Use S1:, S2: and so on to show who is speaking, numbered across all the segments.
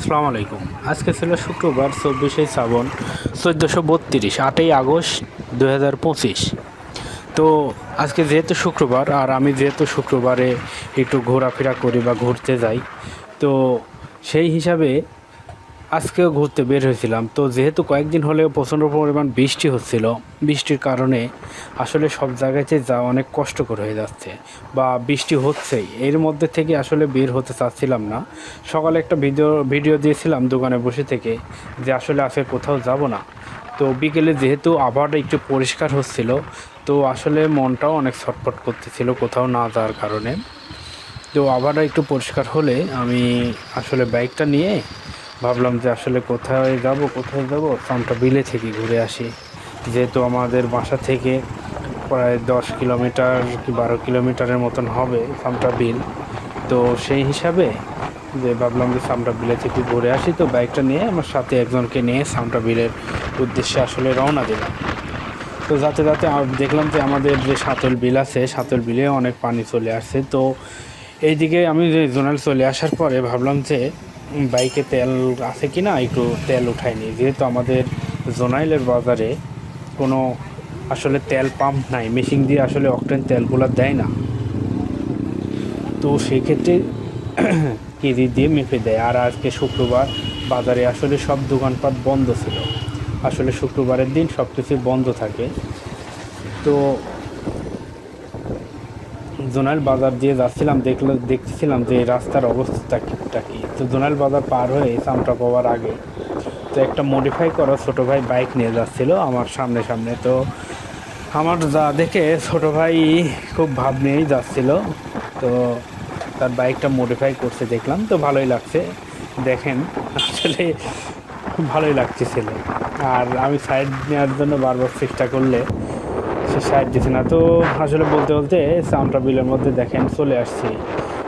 S1: আসসালামু আলাইকুম। আজকে ছিল শুক্রবার 24শে শ্রাবণ 1432 8ই আগস্ট 2025। তো আজকে যেহেতু শুক্রবার আর আমি যেহেতু শুক্রবারে একটু ঘোরাফেরা করি বা ঘুরতে যাই, তো সেই হিসাবে আজকেও ঘুরতে বের হয়েছিলাম। তো যেহেতু কয়েকদিন হলেও প্রচণ্ড পরিমাণ বৃষ্টি হচ্ছিল, বৃষ্টির কারণে আসলে সব জায়গাতে যাওয়া অনেক কষ্টকর হয়ে যাচ্ছে বা বৃষ্টি হচ্ছেই, এর মধ্যে থেকে আসলে বের হতে চাচ্ছিলাম না। সকালে একটা ভিডিও দিয়েছিলাম দোকানে বসে থেকে যে আসলে আজকে কোথাও যাব না। তো বিকেলে যেহেতু আবহাওয়াটা একটু পরিষ্কার হচ্ছিল, তো আসলে মনটাও অনেক ছটফট করতেছিল কোথাও না যাওয়ার কারণে। তো আবহাওয়াটা একটু পরিষ্কার হলে আমি আসলে বাইকটা নিয়ে ভাবলাম যে আসলে কোথায় যাব সামটা বিলে থেকে ঘুরে আসি। যেহেতু আমাদের বাসা থেকে প্রায় 10 কিলোমিটার কি 12 কিলোমিটারের মতন হবে সামটা বিল। তো সেই হিসাবে যে ভাবলাম যে সামটা বিলে থেকে ঘুরে আসি, তো বাইকটা নিয়ে আমার সাথে একজনকে নিয়ে সামটা বিলের উদ্দেশ্যে আসলে রওনা দিলাম। তো যাতে দেখলাম যে আমাদের যে সাতল বিল আছে, সাতল বিলে অনেক পানি চলে আসছে। তো এইদিকে আমি যে জোনাল চলে আসার পরে ভাবলাম যে বাইকে তেল আছে কি না, একটু তেল উঠাইনি। যেহেতু আমাদের জোনাইলের বাজারে কোনো আসলে তেল পাম্প নাই, মেশিন দিয়ে আসলে অকটেন তেলগুলো দেয় না। তো সেই ক্ষেত্রে কেজি দিয়ে মেপে দেয়। আর আজকে শুক্রবার, বাজারে আসলে সব দোকানপাট বন্ধ ছিল। আসলে শুক্রবারের দিন সব কিছুই বন্ধ থাকে। তো জোনাইল বাজার দিয়ে যাচ্ছিলাম, দেখতেছিলাম যে রাস্তার অবস্থাটা কি। তো জোনাইল বাজার পার হয়ে সামটা পাওয়ার আগে তো একটা মডিফাই করা ছোটো ভাই বাইক নিয়ে যাচ্ছিল আমার সামনে। তো আমার যা দেখে ছোটো ভাই খুব ভাব নিয়েই যাচ্ছিল। তো তার বাইকটা মডিফাই করছে দেখলাম, তো ভালোই লাগছে। দেখেন আসলে খুব ভালোই লাগতেছিল। আর আমি সাইড নেওয়ার জন্য বারবার চেষ্টা করলে সে সাইড দিচ্ছে না। তো আসলে বলতে সামটা বিলের মধ্যে দেখেন চলে আসছি।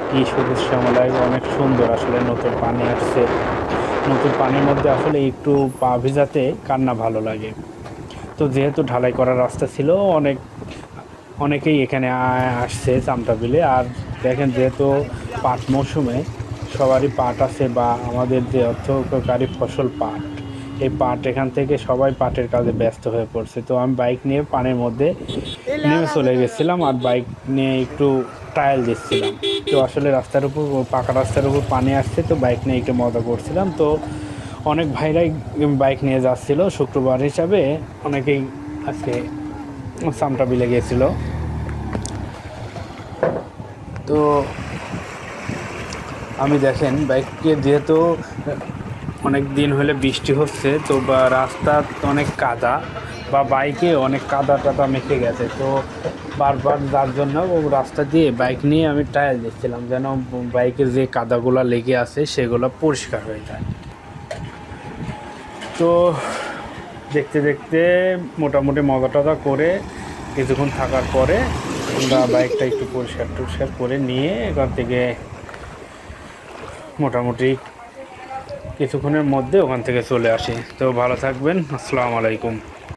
S1: কি সবুজ শ্যামলায় অনেক সুন্দর, আসলে নতুন পানি আসছে। নতুন পানির মধ্যে আসলে একটু পা ভিজাতে কান্না ভালো লাগে। তো যেহেতু ঢালাই করা রাস্তা ছিল, অনেকেই এখানে আসছে চামটা বিলে। আর দেখেন যেহেতু পাট মৌসুমে সবারই পাট আছে, বা আমাদের যে অর্থকারী ফসল পাট, এই পাট এখান থেকে সবাই পাটের কাজে ব্যস্ত হয়ে পড়ছে। তো আমি বাইক নিয়ে পানির মধ্যে নেমে চলে গেছিলাম আর বাইক নিয়ে একটু ট্রায়াল দিচ্ছিলাম। তো আসলে পাকা রাস্তার উপর পানি আসছে, তো বাইক নিয়ে একটু মজা করছিলাম। তো অনেক ভাইরাই বাইক নিয়ে যাচ্ছিল শুক্রবার হিসাবে, অনেকেই আজকে সামটা বিলে গিয়েছিল। তো আমি দেখেন বাইককে যেহেতু অনেক দিন হলে বৃষ্টি হচ্ছে, তো বা রাস্তা অনেক কাদা, বা বাইকে অনেক কাদা টাদা মেখে গেছে। তো বারবার যার জন্য রাস্তা দিয়ে বাইক নিয়ে আমি ট্রায়াল দিচ্ছিলাম যেন বাইকের যে কাদাগুলো লেগে আছে সেগুলো পরিষ্কার হয়ে যায়। তো দেখতে মোটামুটি মজা টজা করে কিছুক্ষণ থাকার পরে আমরা বাইকটা একটু পরিষ্কার করে নিয়ে এখান থেকে মোটামুটি কিছুক্ষণের মধ্যে ওখান থেকে চলে আসি। তো ভালো থাকবেন। আসসালামু আলাইকুম।